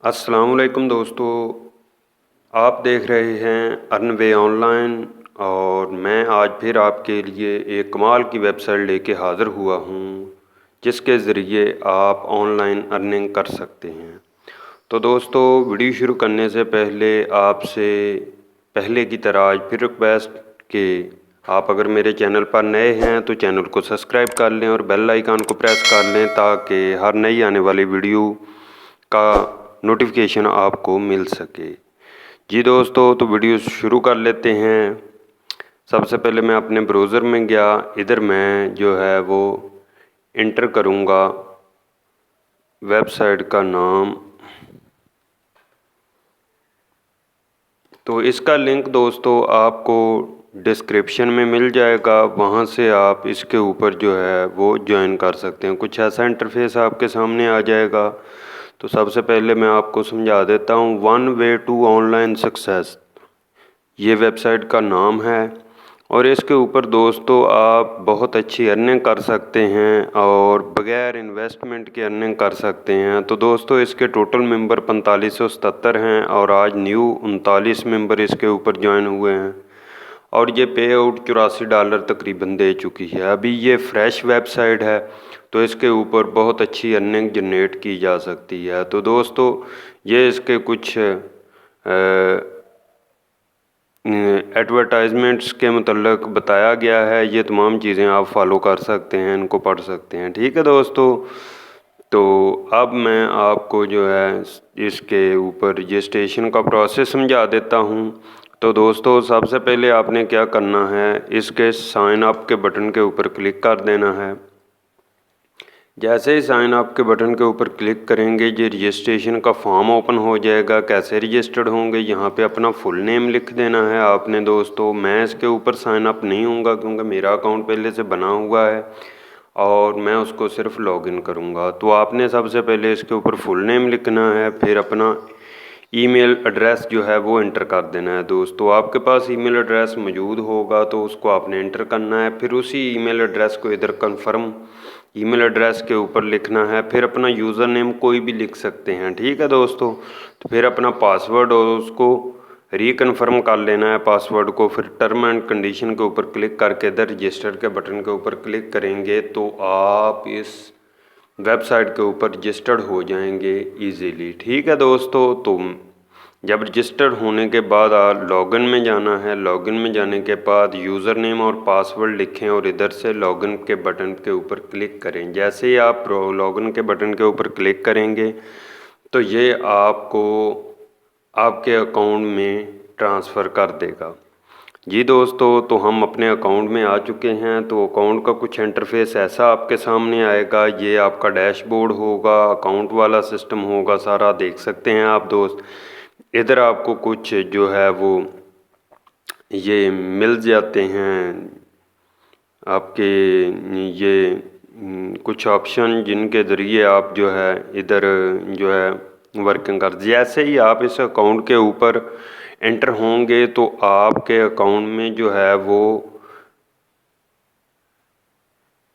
अस्सलामुअलैकुम दोस्तों, आप देख रहे हैं अर्नवे ऑनलाइन और मैं आज फिर आपके लिए एक कमाल की वेबसाइट लेके हाज़िर हुआ हूँ जिसके ज़रिए आप ऑनलाइन अर्निंग कर सकते हैं। तो दोस्तों, वीडियो शुरू करने से पहले आपसे पहले की तरह आज फिर रिक्वेस्ट कि आप अगर मेरे चैनल पर नए हैं तो चैनल को सब्सक्राइब कर लें और बेल आइकन को प्रेस कर लें ताकि हर नई आने वाली वीडियो का नोटिफिकेशन आपको मिल सके। जी दोस्तों, तो वीडियो शुरू कर लेते हैं। सबसे पहले मैं अपने ब्राउज़र में गया, इधर मैं जो है वो इंटर करूँगा वेबसाइट का नाम। तो इसका लिंक दोस्तों आपको डिस्क्रिप्शन में मिल जाएगा, वहाँ से आप इसके ऊपर जो है वो ज्वाइन कर सकते हैं। कुछ ऐसा इंटरफेस आपके सामने आ जाएगा। तो सबसे पहले मैं आपको समझा देता हूँ। One way to online success ये वेबसाइट का नाम है और इसके ऊपर दोस्तों आप बहुत अच्छी अर्निंग कर सकते हैं और बग़ैर इन्वेस्टमेंट के अर्निंग कर सकते हैं। तो दोस्तों, इसके टोटल मेंबर 4577 हैं और आज न्यू 39 मेंबर इसके ऊपर ज्वाइन हुए हैं और ये पे आउट $84 तकरीबन दे चुकी है। अभी ये फ्रेश वेबसाइट है तो इसके ऊपर बहुत अच्छी अर्निंग जनरेट की जा सकती है। तो दोस्तों, ये इसके कुछ एडवर्टाइजमेंट्स के मतलब बताया गया है। ये तमाम चीज़ें आप फॉलो कर सकते हैं, इनको पढ़ सकते हैं। ठीक है दोस्तों, तो अब मैं आपको जो है इसके ऊपर रजिस्ट्रेशन का प्रोसेस समझा देता हूँ। तो दोस्तों, सबसे पहले आपने क्या करना है, इसके साइन अप के बटन के ऊपर क्लिक कर देना है। जैसे ही साइन अप के बटन के ऊपर क्लिक करेंगे ये रजिस्ट्रेशन का फॉर्म ओपन हो जाएगा। कैसे रजिस्टर्ड होंगे, यहाँ पे अपना फुल नेम लिख देना है आपने। दोस्तों, मैं इसके ऊपर साइन अप नहीं हूँगा क्योंकि मेरा अकाउंट पहले से बना हुआ है और मैं उसको सिर्फ लॉगिन करूँगा। तो आपने सबसे पहले इसके ऊपर फुल नेम लिखना है, फिर अपना ईमेल एड्रेस जो है वो इंटर कर देना है। दोस्तों, आपके पास ईमेल एड्रेस मौजूद होगा तो उसको आपने इंटर करना है। फिर उसी ईमेल एड्रेस को इधर कंफर्म ईमेल एड्रेस के ऊपर लिखना है। फिर अपना यूज़र नेम कोई भी लिख सकते हैं। ठीक है दोस्तों, तो फिर अपना पासवर्ड और उसको रीकन्फर्म कर लेना है पासवर्ड को। फिर टर्म एंड कंडीशन के ऊपर क्लिक करके इधर रजिस्टर के बटन के ऊपर क्लिक करेंगे तो आप इस वेबसाइट के ऊपर रजिस्टर्ड हो जाएंगे इजीली। ठीक है दोस्तों, तो जब रजिस्टर्ड होने के बाद आप लॉगिन में जाना है। लॉगिन में जाने के बाद यूज़र नेम और पासवर्ड लिखें और इधर से लॉगिन के बटन के ऊपर क्लिक करें। जैसे ही आप लॉगिन के बटन के ऊपर क्लिक करेंगे तो ये आपको आपके अकाउंट में ट्रांसफ़र कर देगा। जी दोस्तों, तो हम अपने अकाउंट में आ चुके हैं। तो अकाउंट का कुछ इंटरफेस ऐसा आपके सामने आएगा। ये आपका डैशबोर्ड होगा, अकाउंट वाला सिस्टम होगा, सारा देख सकते हैं आप दोस्त। इधर आपको कुछ जो है वो ये मिल जाते हैं आपके ये कुछ ऑप्शन जिनके ज़रिए आप जो है इधर जो है वर्किंग कर। जैसे ही आप इस अकाउंट के ऊपर एंटर होंगे तो आपके अकाउंट में जो है वो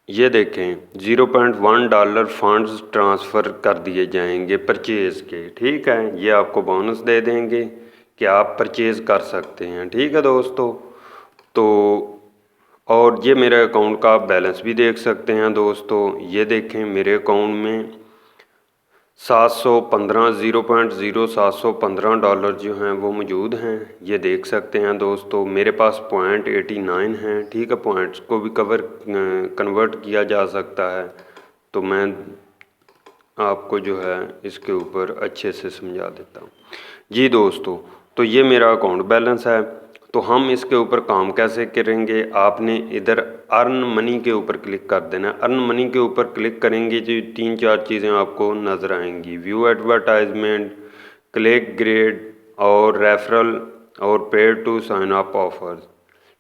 ये देखें $0.1 फंड्स ट्रांसफ़र कर दिए जाएंगे परचेज़ के। ठीक है, ये आपको बोनस दे देंगे कि आप परचेज़ कर सकते हैं। ठीक है दोस्तों, तो और ये मेरे अकाउंट का आप बैलेंस भी देख सकते हैं। दोस्तों, ये देखें मेरे अकाउंट में $715 जो हैं वो मौजूद हैं, ये देख सकते हैं। दोस्तों, मेरे पास .89 हैं। ठीक है, पॉइंट्स को भी कन्वर्ट किया जा सकता है। तो मैं आपको जो है इसके ऊपर अच्छे से समझा देता हूँ। जी दोस्तों, तो ये मेरा अकाउंट बैलेंस है। तो हम इसके ऊपर काम कैसे करेंगे, आपने इधर अर्न मनी के ऊपर क्लिक कर देना है। अर्न मनी के ऊपर क्लिक करेंगे जो 3-4 चीज़ें आपको नज़र आएंगी। व्यू एडवर्टाइजमेंट, क्लिक ग्रेड और रेफरल और paid to sign up offers.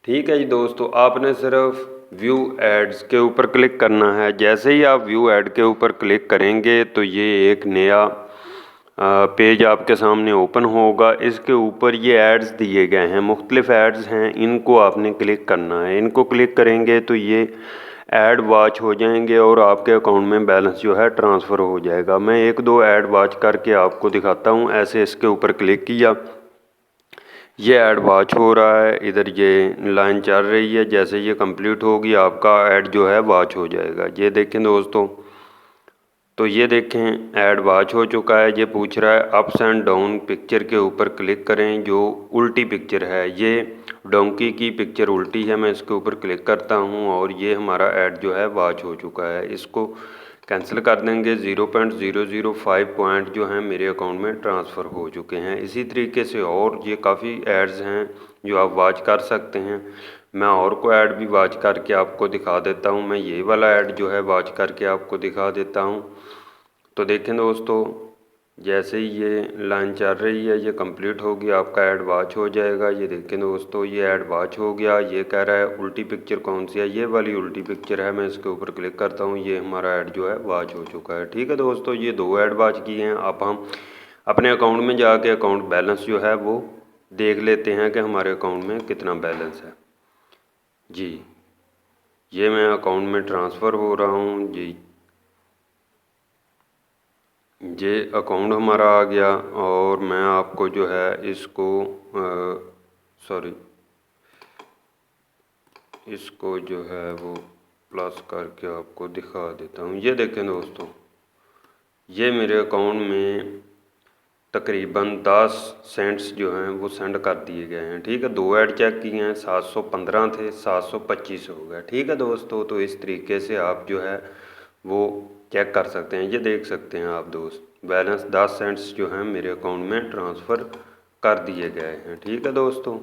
ठीक है जी दोस्तों, आपने सिर्फ व्यू एड्स के ऊपर क्लिक करना है। जैसे ही आप व्यू एड के ऊपर क्लिक करेंगे तो ये एक नया पेज आपके सामने ओपन होगा। इसके ऊपर ये एड्स दिए गए हैं, मुख्तलिफ एड्स हैं, इनको आपने क्लिक करना है। इनको क्लिक करेंगे तो ये ऐड वॉच हो जाएंगे और आपके अकाउंट में बैलेंस जो है ट्रांसफ़र हो जाएगा। मैं एक दो ऐड वॉच करके आपको दिखाता हूँ। ऐसे इसके ऊपर क्लिक किया, ये ऐड वॉच हो रहा है, इधर ये लाइन चल रही है। जैसे ये कंप्लीट होगी आपका ऐड जो है वॉच हो जाएगा। ये देखें दोस्तों, तो ये देखें ऐड वॉच हो चुका है। ये पूछ रहा है अप्स एंड डाउन पिक्चर के ऊपर क्लिक करें, जो उल्टी पिक्चर है, ये डोंकी की पिक्चर उल्टी है। मैं इसके ऊपर क्लिक करता हूँ और ये हमारा ऐड जो है वॉच हो चुका है। इसको कैंसिल कर देंगे। 0.005 पॉइंट जो हैं मेरे अकाउंट में ट्रांसफ़र हो चुके हैं। इसी तरीके से और ये काफ़ी एड्स हैं जो आप वॉच कर सकते हैं। मैं और को ऐड भी वॉच करके आपको दिखा देता हूँ। मैं ये वाला ऐड जो है वॉच करके आपको दिखा देता हूँ। तो देखें दोस्तों, जैसे ही ये लाइन चल रही है, ये कंप्लीट होगी, आपका ऐड वॉच हो जाएगा। ये देखें दोस्तों, ये ऐड वॉच हो गया। ये कह रहा है उल्टी पिक्चर कौन सी है, ये वाली उल्टी पिक्चर है। मैं इसके ऊपर क्लिक करता हूँ, ये हमारा ऐड जो है वॉच हो चुका है। ठीक है दोस्तों, ये 2 ऐड वॉच किए हैं। अब हम अपने अकाउंट में जाके अकाउंट बैलेंस जो है वो देख लेते हैं कि हमारे अकाउंट में कितना बैलेंस है। जी, ये मैं अकाउंट में ट्रांसफ़र हो रहा हूँ जी। ये अकाउंट हमारा आ गया और मैं आपको जो है इसको इसको जो है वो प्लस करके आपको दिखा देता हूँ। ये देखें दोस्तों, ये मेरे अकाउंट में तकरीबन 10 सेंट्स जो हैं वो सेंड कर दिए गए हैं। ठीक है, 2 ऐड चेक किए हैं, 715 थे, 725 हो गए। ठीक है दोस्तों, तो इस तरीके से आप जो है वो चेक कर सकते हैं। ये देख सकते हैं आप दोस्त, बैलेंस 10 सेंट्स जो हैं मेरे अकाउंट में ट्रांसफ़र कर दिए गए हैं। ठीक है दोस्तों,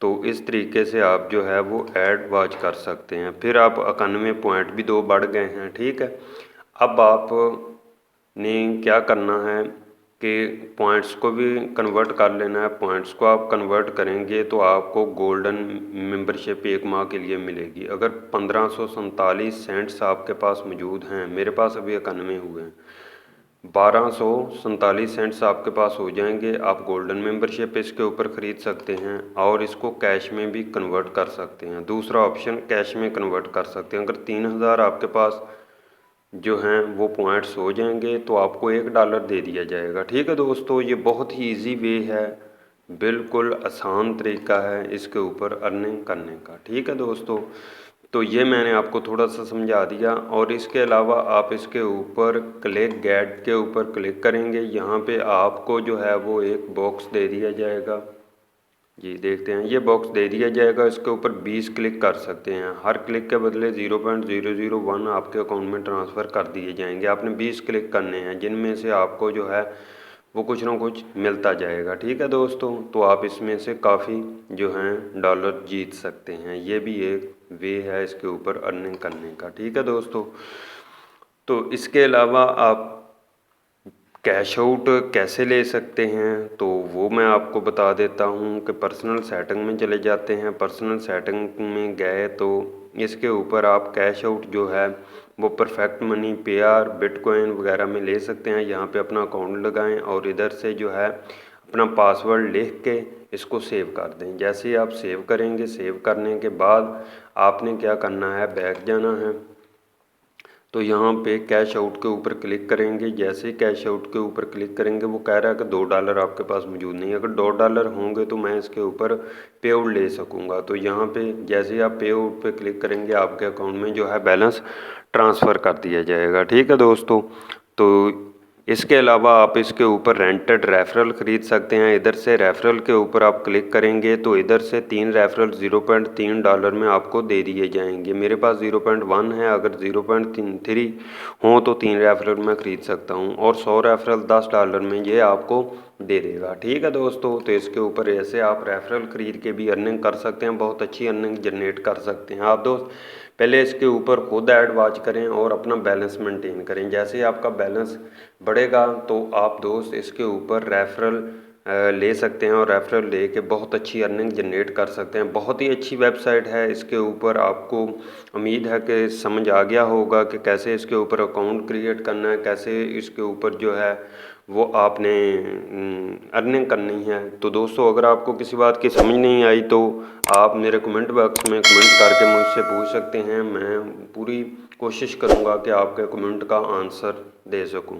तो इस तरीके से आप जो है वो ऐड वॉच कर सकते हैं। फिर आप 91 पॉइंट भी 2 बढ़ गए हैं। ठीक है, अब आप ने क्या करना है कि पॉइंट्स को भी कन्वर्ट कर लेना है। पॉइंट्स को आप कन्वर्ट करेंगे तो आपको गोल्डन मेंबरशिप 1 माह के लिए मिलेगी। अगर 1547 सेंट्स आपके पास मौजूद हैं, मेरे पास अभी 91 हुए हैं, 1247 सेंट्स आपके पास हो जाएंगे। आप गोल्डन मेंबरशिप इसके ऊपर ख़रीद सकते हैं और इसको कैश में भी कन्वर्ट कर सकते हैं। दूसरा ऑप्शन कैश में कन्वर्ट कर सकते हैं। अगर 3000 आपके पास जो हैं वो पॉइंट्स हो जाएंगे तो आपको $1 दे दिया जाएगा। ठीक है दोस्तों, ये बहुत ही इजी वे है, बिल्कुल आसान तरीका है इसके ऊपर अर्निंग करने का। ठीक है दोस्तों, तो ये मैंने आपको थोड़ा सा समझा दिया। और इसके अलावा आप इसके ऊपर क्लिक गेट के ऊपर क्लिक करेंगे, यहाँ पे आपको जो है वो एक बॉक्स दे दिया जाएगा। जी देखते हैं, ये बॉक्स दे दिया जाएगा, इसके ऊपर 20 क्लिक कर सकते हैं। हर क्लिक के बदले 0.001 आपके अकाउंट में ट्रांसफ़र कर दिए जाएंगे। आपने 20 क्लिक करने हैं, जिनमें से आपको जो है वो कुछ ना कुछ मिलता जाएगा। ठीक है दोस्तों, तो आप इसमें से काफ़ी जो हैं डॉलर जीत सकते हैं। ये भी एक वे है इसके ऊपर अर्निंग करने का। ठीक है दोस्तों, तो इसके अलावा आप कैश आउट कैसे ले सकते हैं तो वो मैं आपको बता देता हूँ कि पर्सनल सेटिंग में चले जाते हैं। पर्सनल सेटिंग में गए तो इसके ऊपर आप कैश आउट जो है वो परफेक्ट मनी, पेआर, बिटकॉइन वगैरह में ले सकते हैं। यहाँ पे अपना अकाउंट लगाएं और इधर से जो है अपना पासवर्ड लिख के इसको सेव कर दें। जैसे ही आप सेव करेंगे, सेव करने के बाद आपने क्या करना है, बैक जाना है। तो यहाँ पे कैश आउट के ऊपर क्लिक करेंगे। जैसे ही कैश आउट के ऊपर क्लिक करेंगे, वो कह रहा है कि $2 आपके पास मौजूद नहीं है। अगर $2 होंगे तो मैं इसके ऊपर पे आउट ले सकूँगा। तो यहाँ पे जैसे ही आप पे आउट पे क्लिक करेंगे, आपके अकाउंट में जो है बैलेंस ट्रांसफ़र कर दिया जाएगा। ठीक है दोस्तों, तो इसके अलावा आप इसके ऊपर रेंटेड रेफरल ख़रीद सकते हैं। इधर से रेफरल के ऊपर आप क्लिक करेंगे तो इधर से 3 रेफरल $0.3 में आपको दे दिए जाएंगे। मेरे पास 0.1 है, अगर 0.3 हों तो 3 रेफरल मैं ख़रीद सकता हूं और 100 रेफरल $10 में ये आपको दे देगा। ठीक है दोस्तों, तो इसके ऊपर ऐसे आप रेफरल ख़रीद के भी अर्निंग कर सकते हैं, बहुत अच्छी अर्निंग जनरेट कर सकते हैं। आप दोस्त पहले इसके ऊपर खुद ऐड वॉच करें और अपना बैलेंस मेंटेन करें। जैसे ही आपका बैलेंस बढ़ेगा तो आप दोस्त इसके ऊपर रेफरल ले सकते हैं और रेफरल ले के बहुत अच्छी अर्निंग जनरेट कर सकते हैं। बहुत ही अच्छी वेबसाइट है। इसके ऊपर आपको उम्मीद है कि समझ आ गया होगा कि कैसे इसके ऊपर अकाउंट क्रिएट करना है, कैसे इसके ऊपर जो है वो आपने अर्निंग करनी है। तो दोस्तों अगर आपको किसी बात की समझ नहीं आई तो आप मेरे कमेंट बॉक्स में कमेंट करके मुझसे पूछ सकते हैं। मैं पूरी कोशिश करूँगा कि आपके कमेंट का आंसर दे सकूँ।